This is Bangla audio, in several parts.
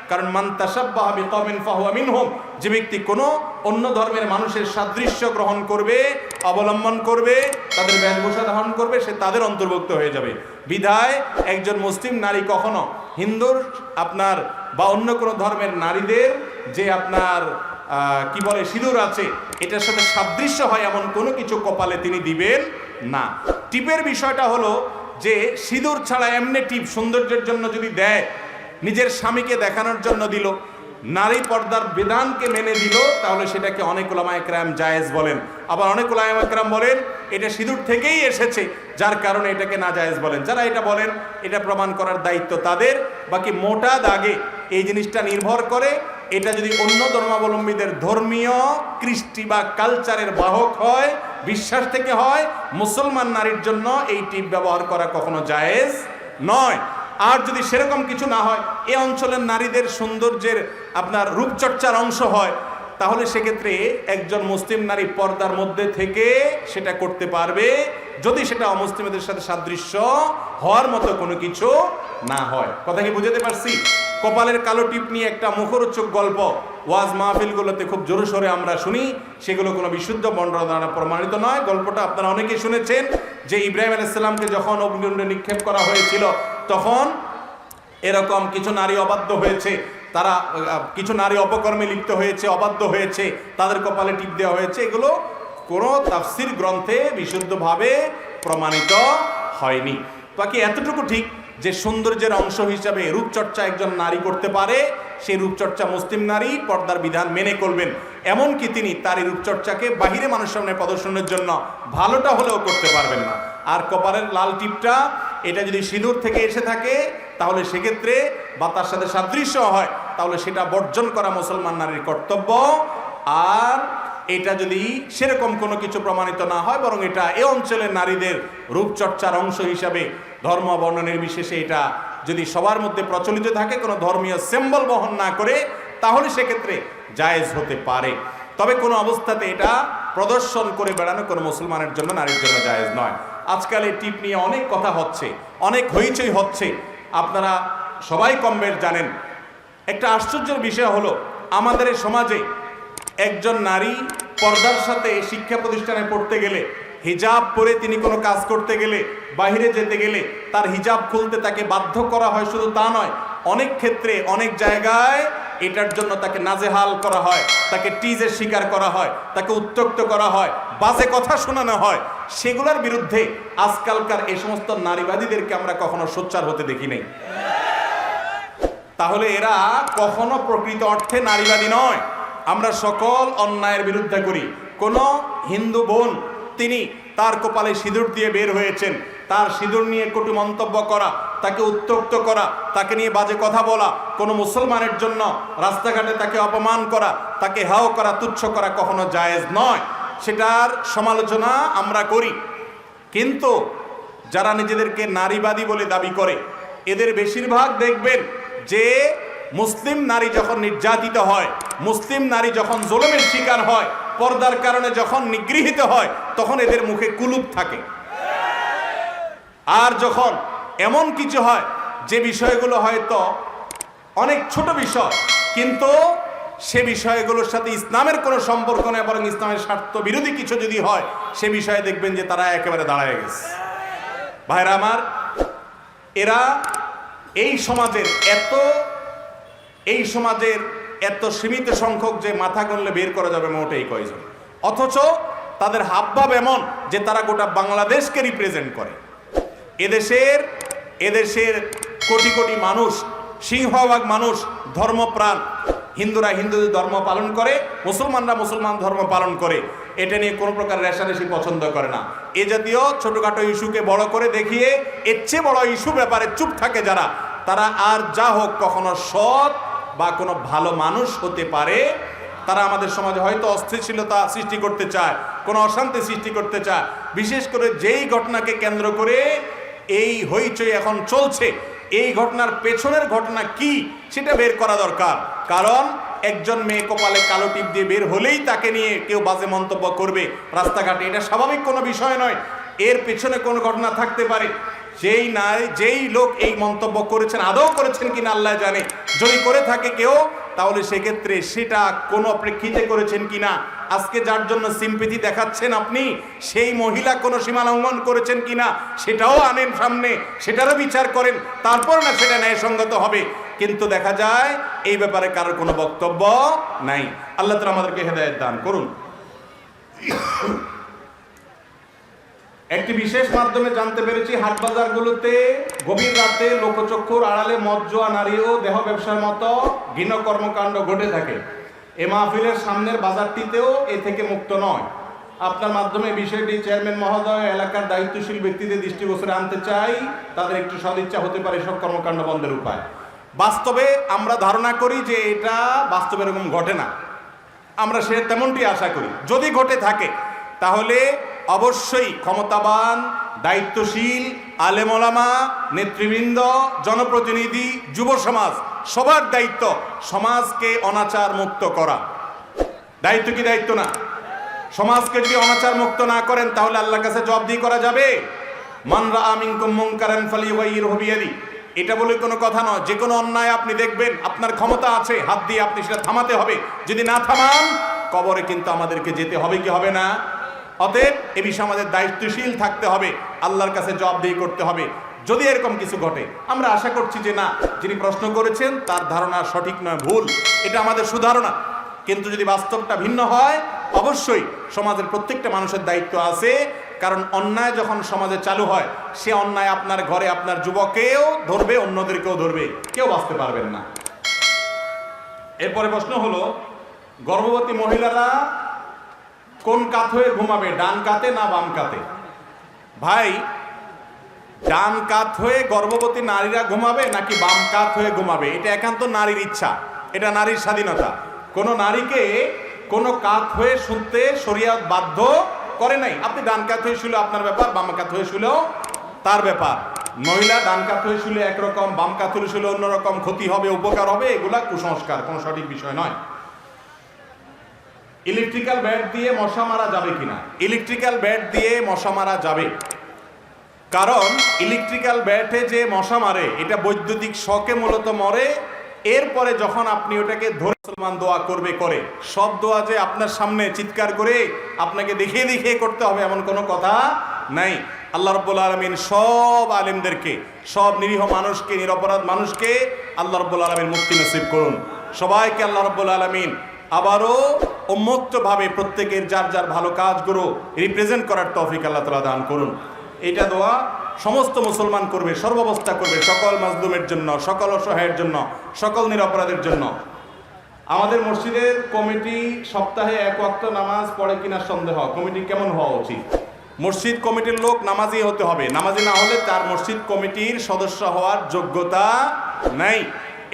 কারণ মান তাশাব্বাহা বিকওমিন ফাহুয়া মিনহুম, যে ব্যক্তি কোনো অন্য ধর্মের মানুষের সাদৃশ্য গ্রহণ করবে, অবলম্বন করবে, তাদের বেশভূষা ধারণ করবে, সে তাদের অন্তর্ভুক্ত হয়ে যাবে। বিধায় একজন মুসলিম নারী কখনো হিন্দুর আপনার বা অন্য কোনো ধর্মের নারীদের যে আপনার কি বলে সিঁদুর আছে এটার সাথে সাদৃশ্য হয় এমন কোনো কিছু কপালে তিনি দিবেন না। টিপের বিষয়টা হলো যে সিঁদুর ছাড়া এমনি টিপ সৌন্দর্যের জন্য যদি দেয়, নিজের স্বামীকে দেখানোর জন্য দিল, নারী পর্দার বিধানকে মেনে দিল, তাহলে সেটাকে অনেক উলামায়ে কেরাম জায়েজ বলেন। আবার অনেক উলামায়ে কেরাম বলেন এটা সিঁদুর থেকেই এসেছে, যার কারণে এটাকে না জায়েজ বলেন। যারা এটা বলেন এটা প্রমাণ করার দায়িত্ব তাদের। বাকি মোটা দাগে এই জিনিসটা নির্ভর করে এটা যদি অন্য ধর্মাবলম্বীদের ধর্মীয় কৃষ্টি বা কালচারের বাহক হয়, বিশ্বাস থেকে হয়, মুসলমান নারীর জন্য এই টিপ ব্যবহার করা কখনো জায়েজ নয়। আর যদি সেরকম কিছু না হয়, এই অঞ্চলের নারীদের সৌন্দর্যের আপনার রূপচর্চার অংশ হয়, তাহলে সেক্ষেত্রে একজন মুসলিম নারী পর্দার মধ্যে থেকে সেটা করতে পারবে, যদি সেটা অমুসলিমদের সাথে সাদৃশ্য হওয়ার মতো কোনো কিছু না হয়। কথা কি বুঝাতে পারছি? কপালের কালো টিপ নিয়ে একটা মুখরোচক গল্প ওয়াজ মাহফিলগুলোতে খুব জোরে সোরে আমরা শুনি, সেগুলো কোনো বিশুদ্ধ বর্ণনা দ্বারা প্রমাণিত নয়। গল্পটা আপনারা অনেকেই শুনেছেন যে ইব্রাহিম আলাইহিস সালামকে যখন অগ্নিকুণ্ডে নিক্ষেপ করা হয়েছিল, তখন এরকম কিছু নারী অবাধ্য হয়েছে, তারা কিছু নারী অপকর্মে লিপ্ত হয়েছে, অবাধ্য হয়েছে, তাদের কপালে টিপ দেওয়া হয়েছে। এগুলো কোনো তাফসির গ্রন্থে বিশুদ্ধভাবে প্রমাণিত হয়নি। বাকি এতটুকু ঠিক যে সৌন্দর্যের অংশ হিসাবে রূপচর্চা একজন নারী করতে পারে, সেই রূপচর্চা মুসলিম নারী পর্দার বিধান মেনে করবেন। এমনকি তিনি তার এই রূপচর্চাকে বাহিরে মানুষের সামনে প্রদর্শনের জন্য ভালোটা হলেও করতে পারবেন না। আর কপালের লাল টিপটা এটা যদি সিঁদুর থেকে এসে থাকে, তাহলে সেক্ষেত্রে বা তার সাথে সাদৃশ্য হয়, তাহলে সেটা বর্জন করা মুসলমান নারীর কর্তব্য। আর এটা যদি সেরকম কোনো কিছু প্রমাণিত না হয়, বরং এটা এ অঞ্চলের নারীদের রূপচর্চার অংশ হিসাবে ধর্ম বর্ণ নির্বিশেষে এটা যদি সবার মধ্যে প্রচলিত থাকে, কোনো ধর্মীয় সিম্বল বহন না করে, তাহলে সেক্ষেত্রে জায়েজ হতে পারে। তবে কোনো অবস্থাতে এটা প্রদর্শন করে বেড়ানো কোনো মুসলমানের জন্য, নারীর জন্য জায়েজ নয়। আজকাল এই টিপ নিয়ে অনেক কথা হচ্ছে, অনেক হইচই হচ্ছে, আপনারা সবাই কম বেশ জানেন। একটা আশ্চর্যের বিষয় হলো আমাদের এই সমাজে একজন নারী পর্দার সাথে শিক্ষা প্রতিষ্ঠানে পড়তে গেলে, হিজাব পরে তিনি কোনো কাজ করতে গেলে, বাইরে যেতে গেলে তার হিজাব খুলতে তাকে বাধ্য করা হয়। শুধু তা নয়, অনেক ক্ষেত্রে অনেক জায়গায় এটার জন্য তাকে নাজেহাল করা হয়, তাকে টিজের শিকার করা হয়, তাকে উত্ত্যক্ত করা হয়, বাজে কথা শোনানো হয়। সেগুলোর বিরুদ্ধে আজকালকার এই সমস্ত নারীবাদীদেরকে আমরা কখনো সোচ্চার হতে দেখি নাই। তাহলে এরা কখনো প্রকৃত অর্থে নারীবাদী নয়। আমরা সকল অন্যায়ের বিরুদ্ধে করি। কোনো হিন্দু বোন তিনি তার কপালে সিঁদুর দিয়ে বের হয়েছেন, তার সিঁদুর নিয়ে কটু মন্তব্য করা, তাকে উত্ত্যক্ত করা, তাকে নিয়ে বাজে কথা বলা, কোনো মুসলমানের জন্য রাস্তাঘাটে তাকে অপমান করা, তাকে হাও করা, তুচ্ছ করা কখনো জায়েজ নয়। সেটার সমালোচনা আমরা করি। কিন্তু যারা নিজেদেরকে নারীবাদী বলে দাবি করে, এদের বেশিরভাগ দেখবেন যে মুসলিম নারী যখন নির্যাতিত হয়, মুসলিম নারী যখন জুলুমের শিকার হয়, পর্দার কারণে যখন নিগৃহীত হয়, তখন এদের মুখে কুলুপ থাকে। আর যখন এমন কিছু হয় যে বিষয়গুলো হয়তো অনেক ছোট বিষয়, কিন্তু সে বিষয়গুলোর সাথে ইসলামের কোনো সম্পর্ক নেই, বরং ইসলামের স্বার্থ বিরোধী কিছু যদি হয়, সে বিষয়ে দেখবেন যে তারা একেবারে দাঁড়ায় গেছে। ভাইরা আমার, এরা এই সমাজের এত সীমিত সংখ্যক যে মাথা গণলে বের করা যাবে মোটেই কয়জন, অথচ তাদের হাবভাব এমন যে তারা গোটা বাংলাদেশকে রিপ্রেজেন্ট করে। এদেশের কোটি কোটি মানুষ, সিংহভাগ মানুষ ধর্মপ্রাণ। হিন্দুরা হিন্দুদের ধর্ম পালন করে, মুসলমানরা মুসলমান ধর্ম পালন করে। এটা নিয়ে কোনো প্রকার রেষারেষি পছন্দ করে না। এ জাতীয় ছোটখাটো ইস্যুকে বড় করে দেখিয়ে এর চেয়ে বড় ইস্যু ব্যাপারে চুপ থাকে যারা, তারা আর যা হোক কখনো সৎ বা কোনো ভালো মানুষ হতে পারে। তারা আমাদের সমাজে হয়তো অস্থিতিশীলতা সৃষ্টি করতে চায়, কোনো অশান্তি সৃষ্টি করতে চায়। বিশেষ করে যেই ঘটনাকে কেন্দ্র করে এই হইচই এখন চলছে, এই ঘটনার পেছনের ঘটনা কি সেটা বের করা দরকার। কারণ একজন মেয়ে কপালে কালো টিপ দিয়ে বের হলেই তাকে নিয়ে কেউ বাজে মন্তব্য করবে রাস্তাঘাটে, এটা স্বাভাবিক কোনো বিষয় নয়। এর পেছনে কোনো ঘটনা থাকতে পারে। যেই লোক এই মন্তব্য করেছেন আদৌ করেছেন কিনা আল্লাহ জানে। যদি করে থাকে কেউ, তাহলে সেক্ষেত্রে সেটা কোনো প্রেক্ষিতে করেছেন কিনা, আজকে যার জন্য সিম্পেথি দেখাচ্ছেন আপনি, সেই মহিলা কোনো সীমা লঙ্ঘন করেছেন কিনা সেটাও আনেন সামনে, সেটারও বিচার করেন, তারপর না সেটা ন্যায়সঙ্গত হবে। কিন্তু দেখা যায় এই ব্যাপারে কারোর কোনো বক্তব্য নাই। আল্লাহ তাআলা আমাদেরকে হেদায়েত দান করুন। একটি বিশেষ মাধ্যমে জানতে পেরেছি, হাট বাজারগুলোতে গভীর রাতে লোকচক্ষুর আড়ালে মদ জুয়া, নারী ও দেহ ব্যবসার মতো ঘৃণ্য কর্মকাণ্ড ঘটে থাকে। এ মাহফিলের সামনের বাজারটিতেও এ থেকে মুক্ত নয়। আপনার মাধ্যমে বিষয়টি চেয়ারম্যান মহোদয়, এলাকার দায়িত্বশীল ব্যক্তিদের দৃষ্টিগোচরে আনতে চাই। তাদের একটু সদিচ্ছা হতে পারে সব কর্মকাণ্ড বন্ধের উপায়। বাস্তবে আমরা ধারণা করি যে এটা বাস্তবে এরকম ঘটে না, আমরা সে তেমনটি আশা করি। যদি ঘটে থাকে তাহলে অবশ্যই ক্ষমতাবান, দায়িত্বশীল, আলেম ওলামা, নেতৃবৃন্দ, জনপ্রতিনিধি, যুব সমাজ, সবার দায়িত্ব সমাজকে অনাচার মুক্ত করা। দায়িত্ব কি দায়িত্ব না? সমাজকে যদি অনাচার মুক্ত না করেন তাহলে আল্লাহর কাছে জবাবদিহি করা যাবে। মান রাআ মিনকুম মুনকারান ফালিয়ুগাইয়িরহু বিয়াদি, এটা বলে কোনো কথা নয়। যে কোনো অন্যায় আপনি দেখবেন, আপনার ক্ষমতা আছে, হাত দিয়ে আপনি সেটা থামাতে হবে। যদি না থামান, কবরে কিন্তু আমাদেরকে যেতে হবে কি হবে না? অতএব এ বিষয়ে আমাদের দায়িত্বশীল থাকতে হবে, আল্লাহর কাছে জবাবদিহি করতে হবে যদি এরকম কিছু ঘটে। আমরা আশা করছি যে না, যিনি প্রশ্ন করেছেন তার ধারণা সঠিক নয়, ভুল, এটা আমাদের সুধারণা। কিন্তু যদি বাস্তবটা ভিন্ন হয়, অবশ্যই সমাজের প্রত্যেকটা মানুষের দায়িত্ব আছে। কারণ অন্যায় যখন সমাজে চালু হয়, সে অন্যায় আপনার ঘরে আপনার যুবকেও ধরবে, অন্যদেরকেও ধরবে, কেউ বাঁচতে পারবেন না। এরপরে প্রশ্ন হলো, গর্ভবতী মহিলারা কোন কাত হয়ে ঘুমাবে, ডান কাতে না বাম কাতে? ভাই, ডান কাত হয়ে গর্ভবতী নারীরা ঘুমাবে নাকি বাম কাত হয়ে ঘুমাবে, এটা একান্ত নারীর ইচ্ছা, এটা নারীর স্বাধীনতা। কোনো নারীকে কোনো কাত হয়ে শুনতে শরীয়ত বাধ্য করে নাই। আপনি ডান কাত হয়ে শুলে আপনার ব্যাপার, বাম কাত হয়ে শুলেও তার ব্যাপার। মহিলা ডান কাত হয়ে শুলে একরকম, বাম কাত হয়ে শুলে অন্যরকম, ক্ষতি হবে, উপকার হবে, এগুলা কুসংস্কার, কোনো সঠিক বিষয় নয়। ইলেকট্রিক্যাল ব্যাট দিয়ে মশা মারা যাবে কিনা? ইলেকট্রিক্যাল ব্যাট দিয়ে মশা মারা যাবে, কারণ ইলেকট্রিক্যাল ব্যাটে যে মশা মারে এটা বৈদ্যুতিক শকে মূলত মরে। এরপরে যখন আপনি ওটাকে ধরে মুসলমান দোয়া করবে, করে সব দোয়া যে আপনার সামনে চিৎকার করে আপনাকে দেখিয়ে দেখিয়ে করতে হবে এমন কোনো কথা নাই। আল্লাহ রাব্বুল আলামিন সব আলেমদেরকে, সব নিরীহ মানুষকে, নিরপরাধ মানুষকে আল্লাহ রাব্বুল আলামিন মুক্তি নসিব করুন। সবাইকে আল্লাহ রাব্বুল আলামিন আবারও উন্মুক্তভাবে প্রত্যেকের যার যার ভালো কাজগুলো রিপ্রেজেন্ট করার তৌফিক আল্লাহ তাআলা দান করুন। এটা দোয়া সমস্ত মুসলমান করবে, সর্বাবস্থা করবে, সকল মাজলুমের জন্য, সকল অসহায়ের জন্য, সকল নিরপরাধের জন্য। আমাদের মসজিদের কমিটি সপ্তাহে এক ওয়াক্ত নামাজ পড়ে কিনা সন্দেহ, কমিটি কেমন হওয়া উচিত? মসজিদ কমিটির লোক নামাজি হতে হবে, নামাজি না হলে তার মসজিদ কমিটির সদস্য হওয়ার যোগ্যতা নাই।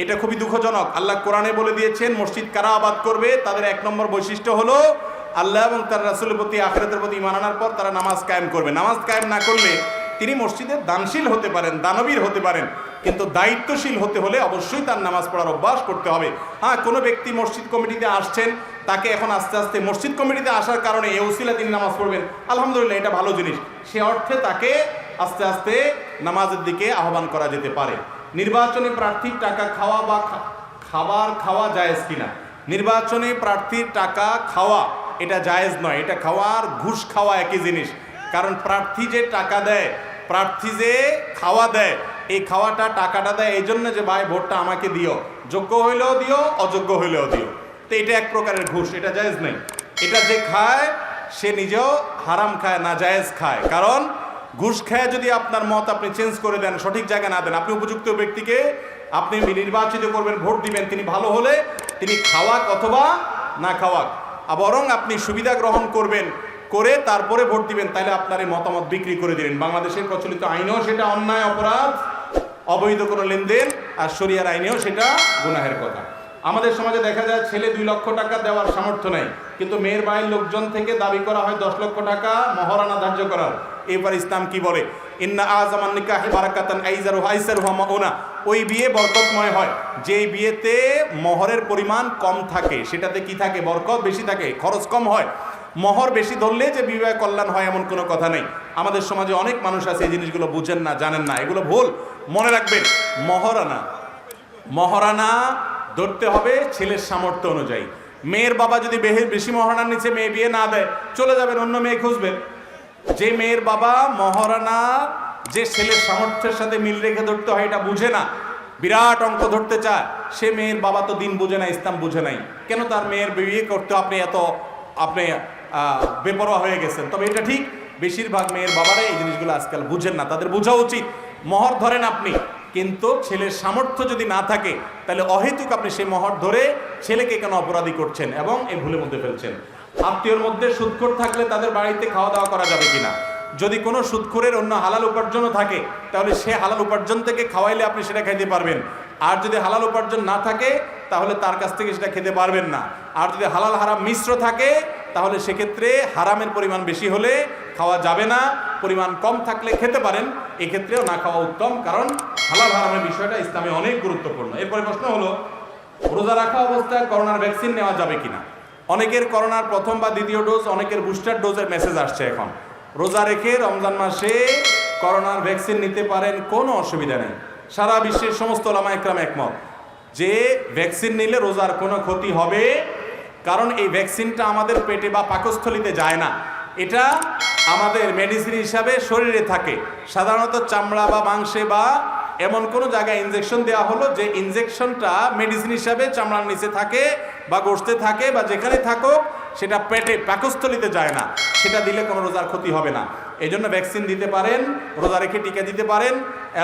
এটা খুবই দুঃখজনক। আল্লাহ কোরআনে বলে দিয়েছেন মসজিদ কারা আবাদ করবে, তাদের এক নম্বর বৈশিষ্ট্য হলো আল্লাহ এবং তার রাসূলের প্রতি, আখিরাতের প্রতি ঈমান আনার পর তারা নামাজ কায়েম করবে। নামাজ কায়েম না করলে তিনি মসজিদের দানশীল হতে পারেন, দানবীর হতে পারেন, কিন্তু দায়িত্বশীল হতে হলে অবশ্যই তার নামাজ পড়ার অভ্যাস করতে হবে। হ্যাঁ, কোনো ব্যক্তি মসজিদ কমিটিতে আসছেন, তাকে এখন আস্তে আস্তে মসজিদ কমিটিতে আসার কারণে এই উসিলা তিনি নামাজ পড়বেন, আলহামদুলিল্লাহ, এটা ভালো জিনিস। সে অর্থে তাকে আস্তে আস্তে নামাজের দিকে আহ্বান করা যেতে পারে। নির্বাচনী প্রার্থীর টাকা খাওয়া বা খাবার খাওয়া জায়েজ কিনা? নির্বাচনী প্রার্থীর টাকা খাওয়া এটা জায়েজ নয়, এটা খাওয়ার ঘুষ খাওয়া একই জিনিস। কারণ প্রার্থী যে টাকা দেয়, প্রার্থী যে খাওয়া দেয়, এই খাওয়াটা, টাকাটা দেয় এই জন্য যে ভাই ভোটটা আমাকে দিও, যোগ্য হইলেও দিও, অযোগ্য হইলেও দিও। তো এটা এক প্রকারের ঘুষ, এটা জায়েজ নেই। এটা যে খায় সে নিজেও হারাম খায়, না জায়েজ খায়। কারণ ঘুষ খায় যদি আপনার মত আপনি চেঞ্জ করে দেন, সঠিক জায়গায় না দেন, আপনি উপযুক্ত ব্যক্তিকে আপনি নির্বাচিত করবেন, ভোট দিবেন, তিনি ভালো হলে তিনি খাওয়াক অথবা না খাওয়াক, বরং আপনি সুবিধা গ্রহণ করবেন, করে তারপরে ভোট দিবেন, তাহলে আপনার এই মতামত বিক্রি করে দিলেন। বাংলাদেশের প্রচলিত আইনেও সেটা অন্যায়, অপরাধ, অবৈধ কোনো লেনদেন, আর শরিয়ার আইনেও সেটা গুনাহের কথা। আমাদের সমাজে দেখা যায় ছেলে 2 লক্ষ টাকা দেওয়ার সামর্থ্য নেই, কিন্তু মেয়ের বাড়ির লোকজন থেকে দাবি করা হয় 10 লক্ষ টাকা মহারানা ধার্য করার। এবার ইসলাম কি বলে? ইন্না আযামান নিকাহি বারাকাতান আইসারুহা মাউনা, ওই বিয়ে বরকতময় হয় যেই বিয়েতে মহরের পরিমাণ কম থাকে, সেটাতে কি থাকে? বরকত বেশি থাকে, খরচ কম হয়। মহর বেশি ধরলে যে বিবাহ কল্যাণ হয় এমন কোনো কথা নেই। আমাদের সমাজে অনেক মানুষ আছে এই জিনিসগুলো বুঝেন না, জানেন না, এগুলো ভুল। মনে রাখবেন, মহারানা ধরতে হবে ছেলের সামর্থ্য অনুযায়ী। মেয়ের বাবা যদি বেশি মহারানার নিচে মেয়ে বিয়ে না দেয়, চলে যাবেন, অন্য মেয়ে খুঁজবেন। যে মেয়ের বাবা মহারানা যে ছেলের সামর্থ্যের সাথে মিল রেখে ধরতে হয় এটা বুঝে না, বিরাট অঙ্ক ধরতে চায়, সে মেয়ের বাবা তো দিন বুঝে না, ইসলাম বুঝে নাই, কেন তার মেয়ের বিয়ে করতে আপনি বেপরোয়া হয়ে গেছেন। তবে এটা ঠিক, বেশিরভাগ মেয়ের বাবারা এই জিনিসগুলো আজকাল বুঝেন না, তাদের বোঝা উচিত। মহর ধরেন আপনি, কিন্তু ছেলের সামর্থ্য যদি না থাকে তাহলে অহেতুক আপনি সেই মহর ধরে ছেলেকে কেন অপরাধী করছেন এবং এই ভুলের মধ্যে ফেলছেন। আত্মীয়র মধ্যে সুদখোর থাকলে তাদের বাড়িতে খাওয়া দাওয়া করা যাবে কিনা? যদি কোনো সুদখোরের অন্য হালাল উপার্জনও থাকে তাহলে সে হালাল উপার্জন থেকে খাওয়াইলে আপনি সেটা খাইতে পারবেন। আর যদি হালাল উপার্জন না থাকে তাহলে তার কাছ থেকে সেটা খেতে পারবেন না। আর যদি হালাল হারাম মিশ্র থাকে তাহলে সেক্ষেত্রে হারামের পরিমাণ বেশি হলে খাওয়া যাবে না, পরিমাণ কম থাকলে খেতে পারেন, এক্ষেত্রেও না খাওয়া উত্তম, কারণ হালাল হারামের বিষয়টা ইসলামে অনেক গুরুত্বপূর্ণ। এরপরে প্রশ্ন হলো, রোজা রাখা অবস্থায় করোনার ভ্যাকসিন নেওয়া যাবে কিনা? অনেকের করোনার প্রথম বা দ্বিতীয় ডোজ, অনেকের বুস্টার ডোজের মেসেজ আসছে। এখন রোজা রেখে রমজান মাসে করোনার ভ্যাকসিন নিতে পারেন, কোনো অসুবিধা নেই। সারা বিশ্বের সমস্ত ওলামা একরাম একমত যে ভ্যাকসিন নিলে রোজার কোনো ক্ষতি হবে, কারণ এই ভ্যাকসিনটা আমাদের পেটে বা পাকস্থলিতে যায় না, এটা আমাদের মেডিসিন হিসাবে শরীরে থাকে। সাধারণত চামড়া বা মাংসে বা এমন কোনো জায়গায় ইনজেকশন দেওয়া হলো যে ইনজেকশনটা মেডিসিন হিসাবে চামড়ার নিচে থাকে বা গোশতে থাকে বা যেখানে থাকুক, সেটা পেটে পাকস্থলিতে যায় না, সেটা দিলে কোনো রোজার ক্ষতি হবে না। এই জন্য ভ্যাকসিন দিতে পারেন, রোজা রেখে টিকা দিতে পারেন,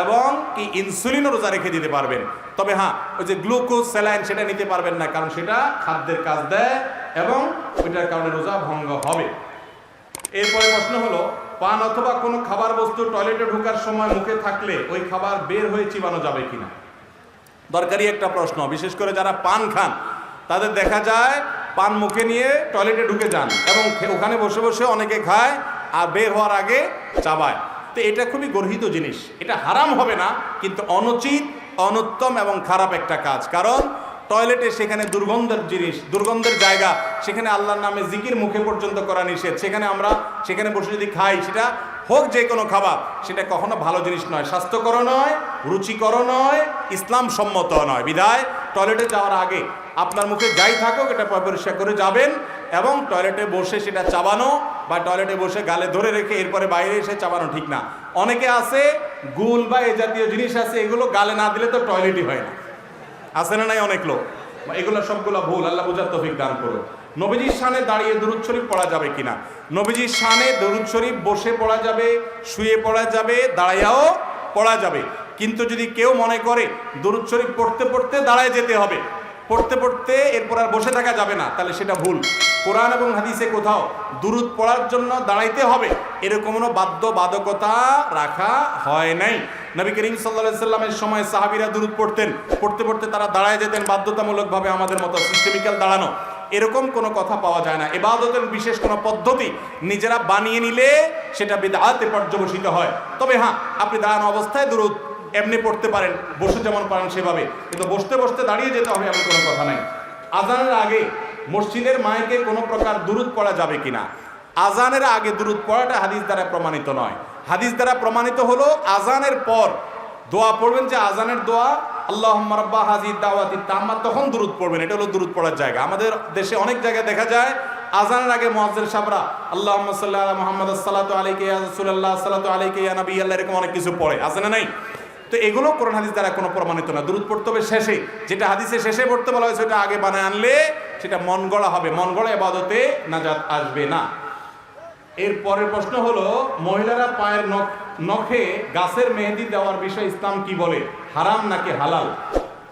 এবং কি ইনসুলিনও রোজা রেখে দিতে পারবেন। তবে হ্যাঁ, ওই যে গ্লুকোজ স্যালাইন সেটা নিতে পারবেন না, কারণ সেটা খাদ্যের কাজ দেয় এবং ওইটার কারণে রোজা ভঙ্গ হবে। এরপরে প্রশ্ন হলো, পান অথবা কোনো খাবার বস্তু টয়লেটে ঢোকার সময় মুখে থাকলে ওই খাবার বের হয়ে চিবানো যাবে কিনা? দরকারি একটা প্রশ্ন। বিশেষ করে যারা পান খান তাদের দেখা যায় পান মুখে নিয়ে টয়লেটে ঢুকে যান এবং ওখানে বসে বসে অনেকে খায় আর বের হওয়ার আগে চাবায়। তো এটা খুবই গর্হিত জিনিস, এটা হারাম হবে না, কিন্তু অনুচিত, অনুত্তম এবং খারাপ একটা কাজ। কারণ টয়লেটে সেখানে দুর্গন্ধের জিনিস, দুর্গন্ধের জায়গা, সেখানে আল্লাহর নামে জিকির মুখে পর্যন্ত করা নিষেধ। সেখানে বসে যদি খাই, সেটা হোক যে কোনো খাবার, সেটা কখনো ভালো জিনিস নয়, স্বাস্থ্যকর নয়, রুচিকর নয়, ইসলাম সম্মত নয়। বিধায় টয়লেটে যাওয়ার আগে আপনার মুখে যাই থাকুক এটা পরিষ্কার করে যাবেন, এবং টয়লেটে বসে সেটা চাবানো বা টয়লেটে বসে গালে ধরে রেখে এরপরে বাইরে এসে চাবানো ঠিক না। অনেকে আছে গুল বা এ জাতীয় জিনিস আছে, এগুলো গালে না দিলে তো টয়লেটই হয় না, আছে না নাই অনেক লোক? এগুলো সবগুলো ভুল। আল্লাহ বুঝার তৌফিক দান করুন। নবীজির শানে দাঁড়িয়ে দুরূদ শরীফ পড়া যাবে কিনা? নবীজির শানে দুরূদ শরীফ বসে পড়া যাবে, শুয়ে পড়া যাবে, দাঁড়াইয়াও পড়া যাবে। কিন্তু যদি কেউ মনে করে দুরূদ শরীফ পড়তে পড়তে দাঁড়ায় যেতে হবে, পড়তে পড়তে এরপর আর বসে থাকা যাবে না, তাহলে সেটা ভুল। কোরআন এবং হাদিসে কোথাও দুরূদ পড়ার জন্য দাঁড়াইতে হবে এরকম কোনো বাধ্যবাধকতা রাখা হয় নাই। নবী করিম সাল্লাল্লাহু আলাইহি সাল্লামের সময় সাহাবীরা দুরূদ পড়তেন, পড়তে পড়তে তারা দাঁড়ায় যেতেন বাধ্যতামূলকভাবে, আমাদের মতো সিস্টেমিক্যাল দাঁড়ানো, এরকম কোনো কথা পাওয়া যায় না। ইবাদতের বিশেষ কোনো পদ্ধতি নিজেরা বানিয়ে নিলে সেটা বিদআতে পর্যবসিত হয়। তবে হ্যাঁ, আপনি দাঁড়ানো অবস্থায় দুরূদ এমনি পড়তে পারেন, বসে যেমন পারেন সেভাবে, কিন্তু বসতে বসতে দাঁড়িয়ে যেতে হবে এমন কোনো কথা নাই। আজানের আগে মসজিদের মাইকে কোনো প্রকার দুরূদ পড়া যাবে কিনা? আজানের আগে দুরূদ পড়াটা হাদিস দ্বারা প্রমাণিত নয়। হাদিস দ্বারা প্রমাণিত হলো আজানের পর দোয়া পড়বেন, যে আজানের দোয়া আল্লাহুম্মা রাব্বা হাযিহিদ দাওয়াতিত তাম্মা, তখন দুরূদ পড়বেন, এটা হলো দুরূদ পড়ার জায়গা। আমাদের দেশে অনেক জায়গায় দেখা যায় আজানের আগে মুয়াজ্জিন সাহেবরা আল্লাহুম্মা সাল্লি আলা মুহাম্মাদ আসসালাতু আলাইকা ইয়া রাসূলুল্লাহ আসসালাতু আলাইকা ইয়া নবী আল্লাহ, এরকম অনেক কিছু পড়ে, আছে না নাই? তো এগুলো কোরআন হাদিস দ্বারা কোনো প্রমাণিত না। দুরূদ পড়তে হবে শেষে, যেটা হাদিসে শেষে পড়তে বলা হয়েছে ওটা আগে বানায় আনলে সেটা মন গড়া হবে, মন গড়া ইবাদতে নাজাত আসবে না। এর পরের প্রশ্ন হলো, মহিলারা পায়ের নখে গাছের মেহেদি দেওয়ার বিষয়ে ইসলাম কি বলে, হারাম নাকি হালাল?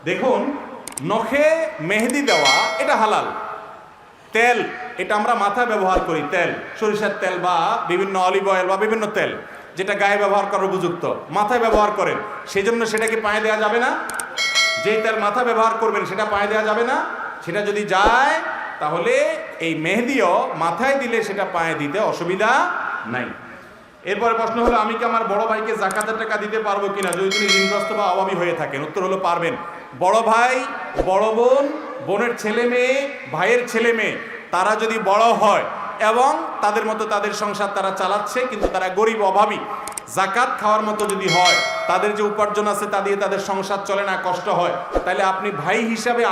দেখুন, নখে মেহেদি দেওয়া এটা হালাল। তেল, এটা আমরা মাথায় ব্যবহার করি, তেল, সরিষার তেল বা বিভিন্ন অলিভ অয়েল বা বিভিন্ন তেল যেটা গায়ে ব্যবহার করার উপযুক্ত, মাথায় ব্যবহার করেন, সেই জন্য সেটা কি পায়ে দেওয়া যাবে না? যেই তেল মাথা ব্যবহার করবেন সেটা পায়ে দেওয়া যাবে না? সেটা যদি যায় তাহলে এই মেহেদিও মাথায় দিলে সেটা পায়ে দিতে অসুবিধা নাই। এরপরে প্রশ্ন হলো, আমি কি আমার বড় ভাইকে যাকাতের টাকা দিতে পারবো কিনা যদি তিনি ঋণগ্রস্ত বা অভাবী হয়ে থাকেন? উত্তর হলো পারবেন। বড় ভাই, বড় বোন, বোনের ছেলে মেয়ে, ভাইয়ের ছেলে মেয়ে, তারা যদি বড় হয় এবং তাদের মতো তাদের সংসার তারা চালাচ্ছে, কিন্তু তারা গরিব অভাবী। জাকাত খাওয়ার মতো যদি হয়, তাদের যে উপার্জন আছে তা দিয়ে তাদের সংসার চলে না, কষ্ট হয়, তাহলে আপনি ভাই হিসাবে